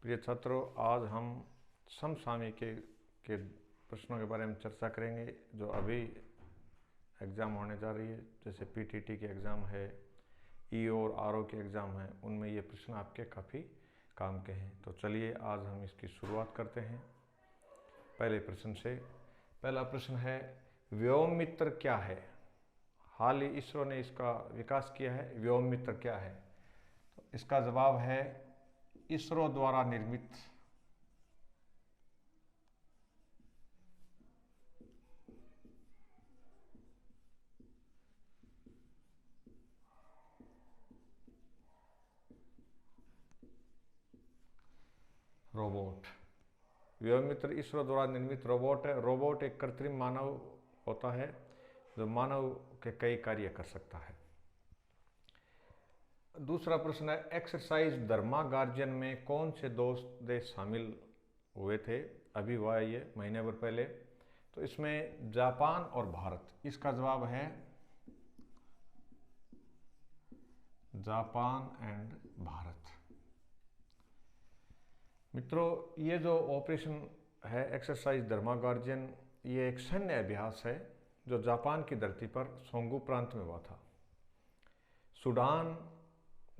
प्रिय छात्रों, आज हम समसामयिकी के प्रश्नों के बारे में चर्चा करेंगे जो अभी एग्ज़ाम होने जा रही है। जैसे पीटीटी के एग्ज़ाम है, ईओ और आरओ के एग्ज़ाम है, उनमें ये प्रश्न आपके काफ़ी काम के हैं। तो चलिए आज हम इसकी शुरुआत करते हैं पहले प्रश्न से। पहला प्रश्न है, व्योम मित्र क्या है? हाल ही इसरो ने इसका विकास किया है। व्योम मित्र क्या है? तो इसका जवाब है इसरो द्वारा निर्मित रोबोट। व्योम मित्र इसरो द्वारा निर्मित रोबोट है। रोबोट एक कृत्रिम मानव होता है जो मानव के कई कार्य कर सकता है। दूसरा प्रश्न है, एक्सरसाइज धर्मा गार्जियन में कौन से देश शामिल हुए थे? अभी हुआ है ये महीने भर पहले। तो इसमें जापान और भारत। इसका जवाब है जापान एंड भारत। मित्रों, ये जो ऑपरेशन है एक्सरसाइज धर्मा गार्जियन, ये एक सैन्य अभ्यास है जो जापान की धरती पर सोंगू प्रांत में हुआ था। सूडान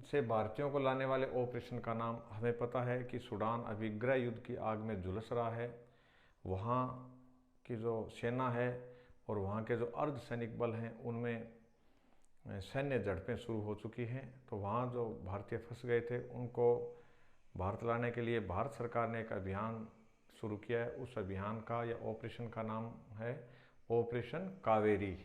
से भारतीयों को लाने वाले ऑपरेशन का नाम हमें पता है कि सूडान अभी गृह युद्ध की आग में झुलस रहा है। वहाँ की जो सेना है और वहाँ के जो अर्धसैनिक बल हैं उनमें सैन्य झड़पें शुरू हो चुकी हैं। तो वहाँ जो भारतीय फंस गए थे उनको भारत लाने के लिए भारत सरकार ने एक अभियान शुरू किया है। उस अभियान का या ऑपरेशन का नाम है ऑपरेशन कावेरी।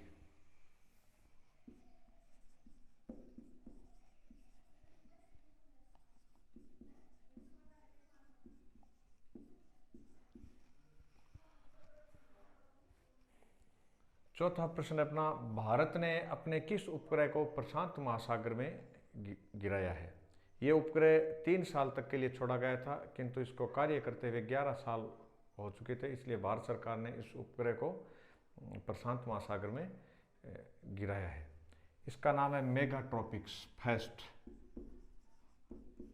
चौथा प्रश्न अपना, भारत ने अपने किस उपग्रह को प्रशांत महासागर में गिराया है? ये उपग्रह 3 साल तक के लिए छोड़ा गया था, किंतु इसको कार्य करते हुए 11 साल हो चुके थे, इसलिए भारत सरकार ने इस उपग्रह को प्रशांत महासागर में गिराया है। इसका नाम है मेगाट्रॉपिक्स फर्स्ट।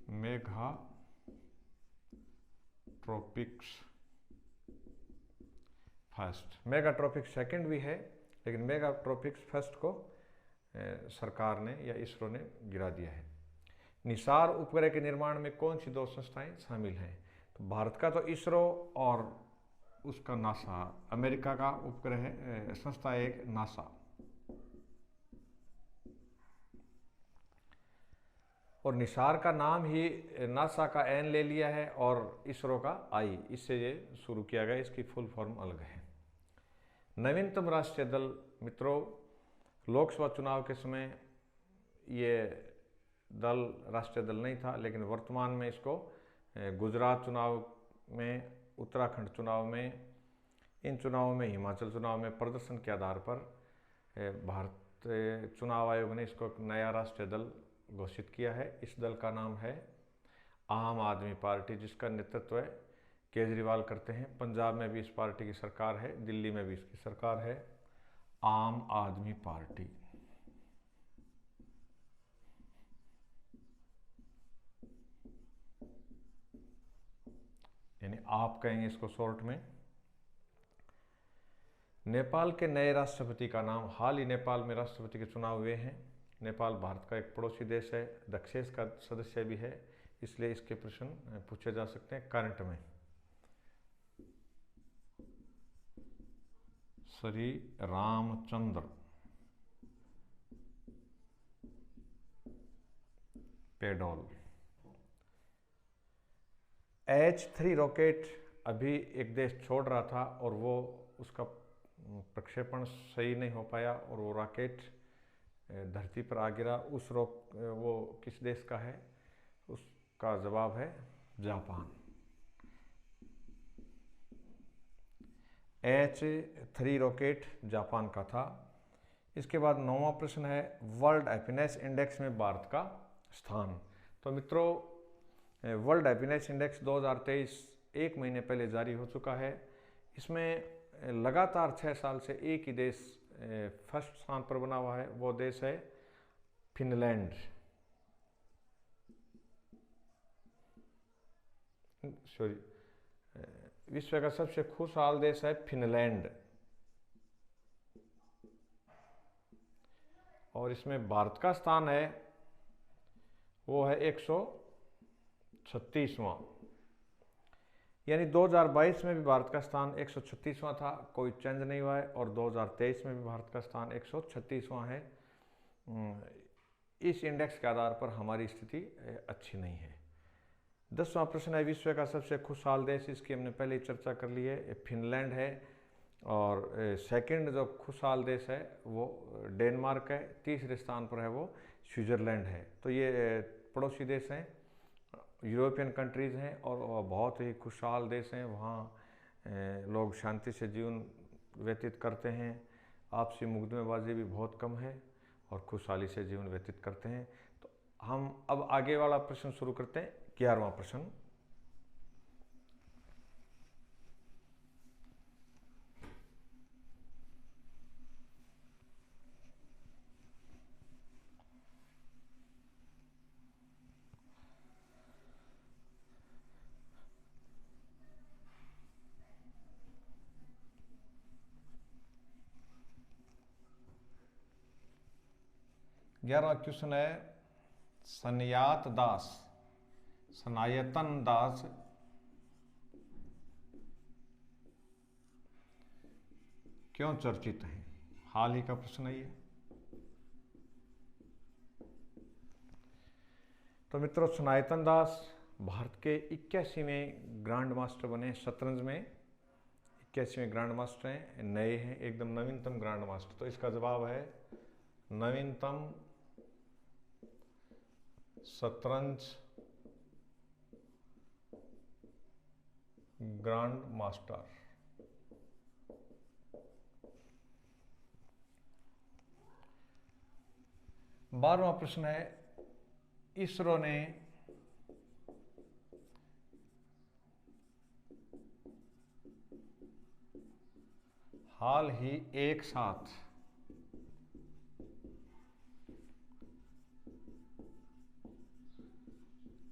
मेगाट्रॉपिक्स फर्स्ट। मेगाट्रॉपिक्स सेकंड भी है, लेकिन मेगाट्रॉपिक्स फर्स्ट को सरकार ने या इसरो ने गिरा दिया है। निसार उपग्रह के निर्माण में कौन सी 2 संस्थाएं शामिल हैं? तो भारत का तो इसरो और उसका नासा, अमेरिका का उपग्रह संस्था एक नासा। और निसार का नाम ही नासा का एन ले लिया है और इसरो का आई, इससे ये शुरू किया गया। इसकी फुल फॉर्म अलग है। नवीनतम राष्ट्रीय दल। मित्रों, लोकसभा चुनाव के समय ये दल राष्ट्रीय दल नहीं था, लेकिन वर्तमान में इसको गुजरात चुनाव में, उत्तराखंड चुनाव में, इन चुनावों में, हिमाचल चुनाव में प्रदर्शन के आधार पर भारत चुनाव आयोग ने इसको एक नया राष्ट्रीय दल घोषित किया है। इस दल का नाम है आम आदमी पार्टी, जिसका नेतृत्व केजरीवाल करते हैं। पंजाब में भी इस पार्टी की सरकार है, दिल्ली में भी इसकी सरकार है। आम आदमी पार्टी। यानी आप कहेंगे इसको शॉर्ट में। नेपाल के नए राष्ट्रपति का नाम। हाल ही नेपाल में राष्ट्रपति के चुनाव हुए हैं। नेपाल भारत का एक पड़ोसी देश है, दक्षेस का सदस्य भी है, इसलिए इसके प्रश्न पूछे जा सकते हैं करंट में। श्री रामचंद्र पेडोल। H3 रॉकेट अभी एक देश छोड़ रहा था और वो उसका प्रक्षेपण सही नहीं हो पाया और वो रॉकेट धरती पर आ गिरा। वो किस देश का है? उसका जवाब है जापान। H3 रॉकेट जापान का था। इसके बाद 9वां प्रश्न है, वर्ल्ड हैप्पीनेस इंडेक्स में भारत का स्थान। तो मित्रों, वर्ल्ड हैप्पीनेस इंडेक्स 2023 1 महीने पहले जारी हो चुका है। इसमें लगातार 6 साल से एक ही देश फर्स्ट स्थान पर बना हुआ है। वो देश है फिनलैंड। विश्व का सबसे खुशहाल देश है फिनलैंड, और इसमें भारत का स्थान है वो है 136वां, यानी 2022 में भी भारत का स्थान 136वां था, कोई चेंज नहीं हुआ है, और 2023 में भी भारत का स्थान 136वां है। इस इंडेक्स के आधार पर हमारी स्थिति अच्छी नहीं है। 10वां प्रश्न है विश्व का सबसे खुशहाल देश, इसकी हमने पहले ही चर्चा कर ली है, फिनलैंड है। और सेकंड जो खुशहाल देश है वो डेनमार्क है, तीसरे स्थान पर है वो स्विट्ज़रलैंड है। तो ये पड़ोसी देश हैं, यूरोपियन कंट्रीज़ हैं, और बहुत ही खुशहाल देश हैं। वहाँ लोग शांति से जीवन व्यतीत करते हैं, आपसी मुकदमेबाजी भी बहुत कम है, और खुशहाली से जीवन व्यतीत करते हैं। तो हम अब आगे वाला प्रश्न शुरू करते हैं, 11वां प्रश्न। ग्यारहवां क्वेश्चन है सनातन दास क्यों चर्चित हैं? हाल ही का प्रश्न है ये। तो मित्रों, सनातन दास भारत के 81वें ग्रैंड मास्टर बने शतरंज में। 81वें ग्रैंड मास्टर हैं, नए हैं, एकदम नवीनतम ग्रैंड मास्टर। तो इसका जवाब है नवीनतम शतरंज ग्रैंड मास्टर। बारहवां प्रश्न है इसरो ने हाल ही एक साथ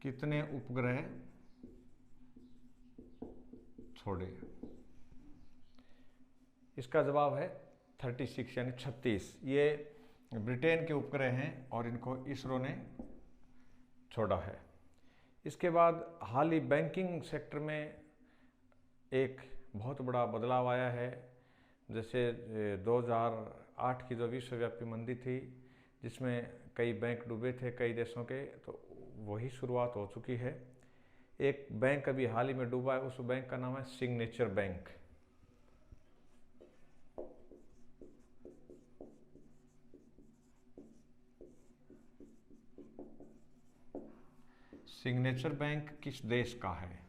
कितने उपग्रह छोड़े? इसका जवाब है 36 यानी 36। ये ब्रिटेन के उपग्रह हैं और इनको इसरो ने छोड़ा है। इसके बाद हाल ही बैंकिंग सेक्टर में एक बहुत बड़ा बदलाव आया है। जैसे 2008 की जो विश्वव्यापी मंदी थी, जिसमें कई बैंक डूबे थे कई देशों के, तो वही शुरुआत हो चुकी है। एक बैंक अभी हाल ही में डूबा है, उस बैंक का नाम है सिग्नेचर बैंक। सिग्नेचर बैंक किस देश का है?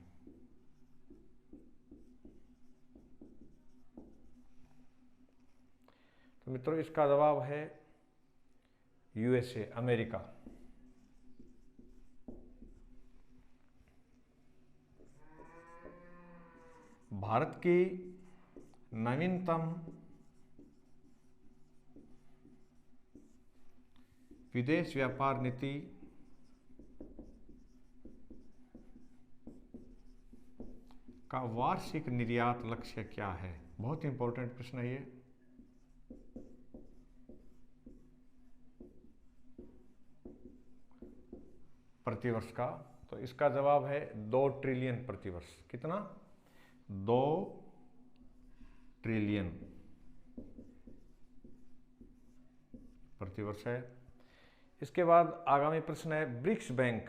तो मित्रों, इसका जवाब है यूएसए, अमेरिका। भारत की नवीनतम विदेश व्यापार नीति का वार्षिक निर्यात लक्ष्य क्या है? बहुत इंपॉर्टेंट प्रश्न है ये। प्रतिवर्ष का। तो इसका जवाब है 2 ट्रिलियन प्रतिवर्ष। कितना? 2 ट्रिलियन प्रतिवर्ष है। इसके बाद आगामी प्रश्न है BRICS bank.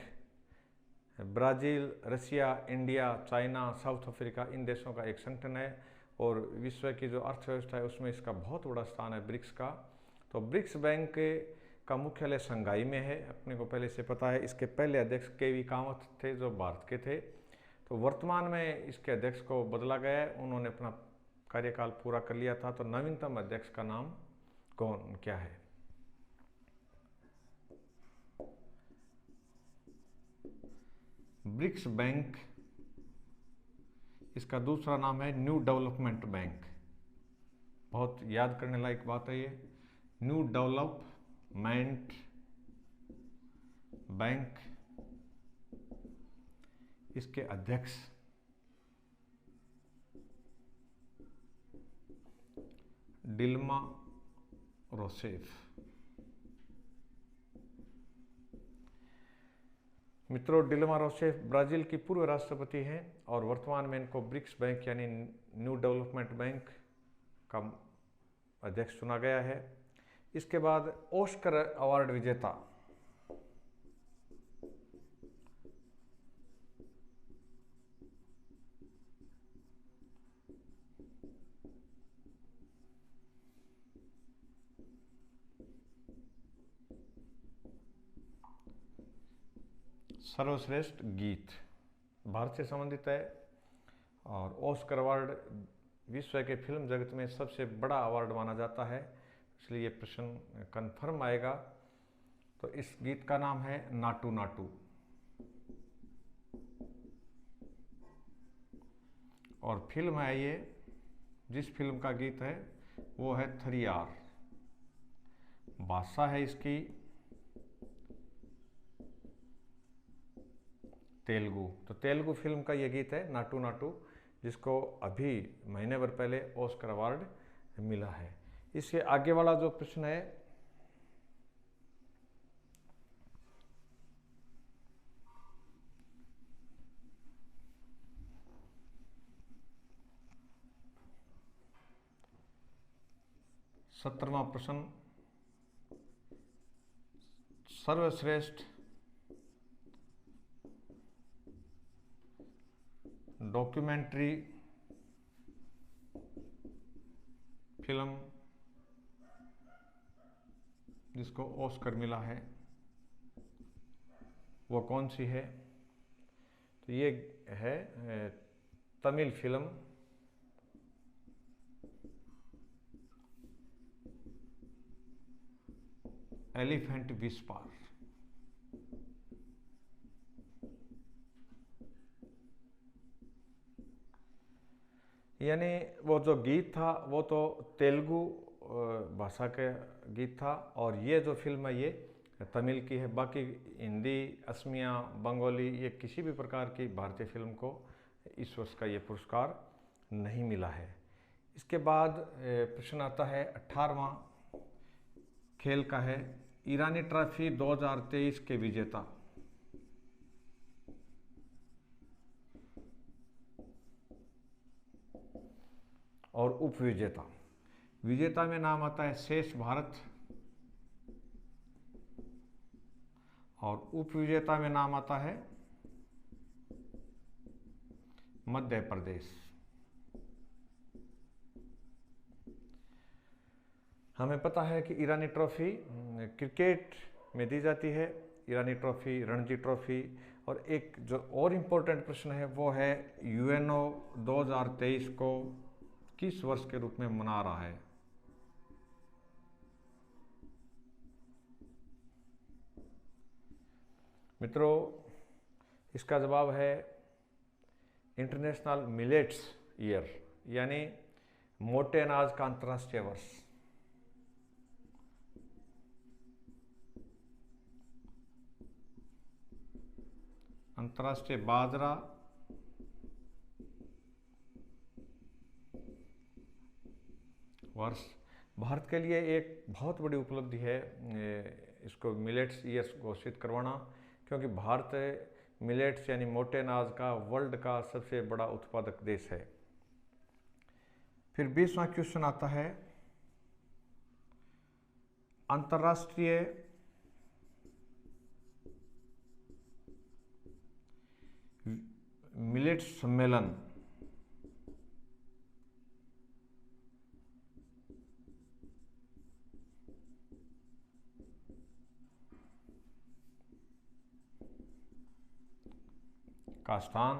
Brazil, Russia, India, China, South Africa, इन देशों का एक संगठन है, और विश्व की जो अर्थव्यवस्था है उसमें इसका बहुत बड़ा स्थान है ब्रिक्स का। तो ब्रिक्स बैंक का मुख्यालय शंघाई में है, अपने को पहले से पता है। इसके पहले अध्यक्ष केवी कामत थे जो भारत के थे। तो वर्तमान में इसके अध्यक्ष को बदला गया है, उन्होंने अपना कार्यकाल पूरा कर लिया था। तो नवीनतम अध्यक्ष का नाम क्या है? ब्रिक्स बैंक, इसका दूसरा नाम है न्यू डेवलपमेंट बैंक। बहुत याद करने लायक बात है ये, न्यू डेवलपमेंट बैंक। इसके अध्यक्ष डिल्मा रोसेफ। मित्रों, डिल्मा रोसेफ ब्राज़ील की पूर्व राष्ट्रपति हैं और वर्तमान में इनको ब्रिक्स बैंक यानी न्यू डेवलपमेंट बैंक का अध्यक्ष चुना गया है। इसके बाद ऑस्कर अवार्ड विजेता सर्वश्रेष्ठ गीत भारत से संबंधित है और ऑस्कर अवार्ड विश्व के फिल्म जगत में सबसे बड़ा अवार्ड माना जाता है, इसलिए ये प्रश्न कन्फर्म आएगा। तो इस गीत का नाम है नाटू नाटू और फिल्म है ये, जिस फिल्म का गीत है वो है थरियार। भाषा है इसकी तेलुगु। तो तेलुगु फिल्म का ये गीत है नाटू नाटू, जिसको अभी महीने भर पहले ऑस्कर अवार्ड मिला है। इसके आगे वाला जो प्रश्न है, सत्रहवां प्रश्न, सर्वश्रेष्ठ डॉक्यूमेंट्री फिल्म जिसको ऑस्कर मिला है वो कौन सी है? तो ये है तमिल फिल्म एलिफेंट विस्पर। यानी वो जो गीत था वो तो तेलुगु भाषा का गीत था और ये जो फिल्म है ये तमिल की है। बाकी हिंदी, असमिया, बंगाली, ये किसी भी प्रकार की भारतीय फिल्म को इस वर्ष का ये पुरस्कार नहीं मिला है। इसके बाद प्रश्न आता है 18वां खेल का है, ईरानी ट्रॉफी 2023 के विजेता। और उप विजेता, विजेता में नाम आता है शेष भारत और उप विजेता में नाम आता है मध्य प्रदेश। हमें पता है कि ईरानी ट्रॉफी क्रिकेट में दी जाती है, ईरानी ट्रॉफी, रणजी ट्रॉफी। और एक जो और इम्पोर्टेंट प्रश्न है वो है यूएनओ 2023 को किस वर्ष के रूप में मना रहा है? मित्रों, इसका जवाब है इंटरनेशनल मिलेट्स ईयर, यानी मोटे अनाज का अंतर्राष्ट्रीय वर्ष। अंतर्राष्ट्रीय बाजरा वर्ष भारत के लिए एक बहुत बड़ी उपलब्धि है इसको मिलेट्स ईयर घोषित करवाना, क्योंकि भारत मिलेट्स यानी मोटे अनाज का वर्ल्ड का सबसे बड़ा उत्पादक देश है। फिर 20वां क्वेश्चन आता है, अंतर्राष्ट्रीय मिलेट्स सम्मेलन का स्थान?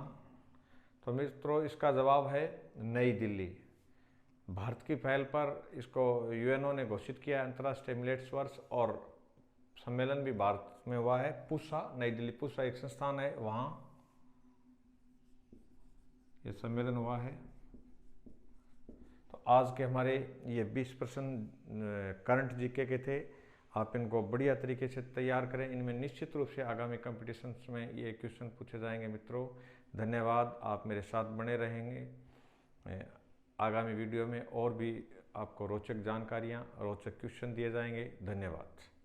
तो मित्रों, इसका जवाब है नई दिल्ली। भारत की पहल पर इसको यूएनओ ने घोषित किया अंतर्राष्ट्रीय मिलेट्स वर्ष और सम्मेलन भी भारत में हुआ है। पूसा, नई दिल्ली पूसा एक संस्थान है, वहाँ ये सम्मेलन हुआ है। तो आज के हमारे ये 20 प्रश्न करंट जीके के थे। आप इनको बढ़िया तरीके से तैयार करें। इनमें निश्चित रूप से आगामी कंपटीशंस में ये क्वेश्चन पूछे जाएंगे मित्रों। धन्यवाद, आप मेरे साथ बने रहेंगे। आगामी वीडियो में और भी आपको रोचक जानकारियाँ, रोचक क्वेश्चन दिए जाएंगे। धन्यवाद।